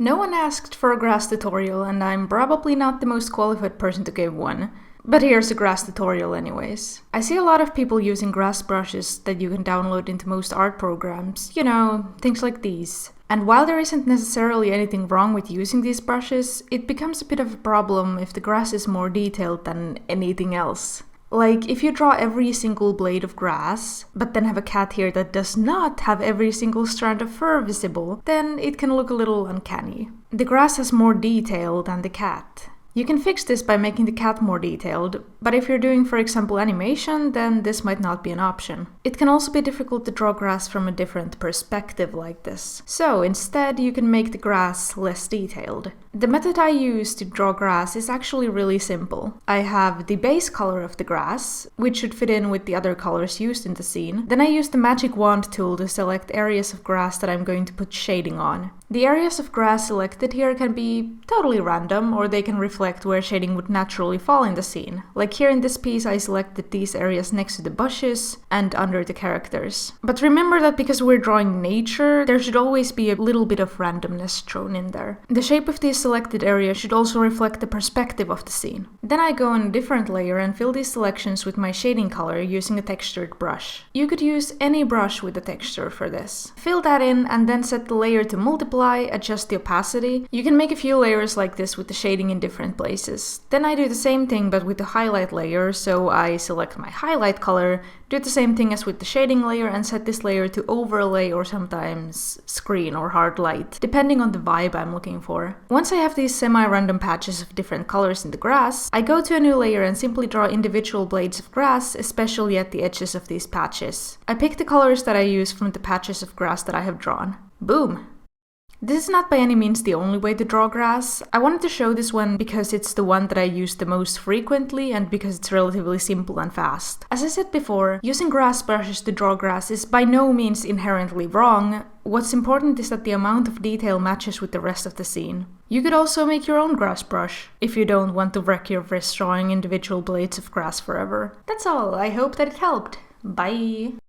No one asked for a grass tutorial, and I'm probably not the most qualified person to give one. But here's a grass tutorial anyways. I see a lot of people using grass brushes that you can download into most art programs, things like these. And while there isn't necessarily anything wrong with using these brushes, it becomes a bit of a problem if the grass is more detailed than anything else. Like, if you draw every single blade of grass, but then have a cat here that does not have every single strand of fur visible, then it can look a little uncanny. The grass has more detail than the cat. You can fix this by making the cat more detailed, but if you're doing, for example, animation, then this might not be an option. It can also be difficult to draw grass from a different perspective like this. So instead, you can make the grass less detailed. The method I use to draw grass is actually really simple. I have the base color of the grass, which should fit in with the other colors used in the scene. Then I use the magic wand tool to select areas of grass that I'm going to put shading on. The areas of grass selected here can be totally random, or they can reflect where shading would naturally fall in the scene. Like here in this piece, I selected these areas next to the bushes and under the characters. But remember that because we're drawing nature, there should always be a little bit of randomness thrown in there. The shape of these selected areas should also reflect the perspective of the scene. Then I go on a different layer and fill these selections with my shading color using a textured brush. You could use any brush with a texture for this. Fill that in and then set the layer to multiply, adjust the opacity. You can make a few layers like this with the shading in different places. Then I do the same thing but with the highlight layer, so I select my highlight color, do the same thing as with the shading layer and set this layer to overlay or sometimes screen or hard light, depending on the vibe I'm looking for. Once I have these semi-random patches of different colors in the grass, I go to a new layer and simply draw individual blades of grass, especially at the edges of these patches. I pick the colors that I use from the patches of grass that I have drawn. Boom! This is not by any means the only way to draw grass. I wanted to show this one because it's the one that I use the most frequently and because it's relatively simple and fast. As I said before, using grass brushes to draw grass is by no means inherently wrong. What's important is that the amount of detail matches with the rest of the scene. You could also make your own grass brush, if you don't want to wreck your wrist drawing individual blades of grass forever. That's all, I hope that it helped. Bye!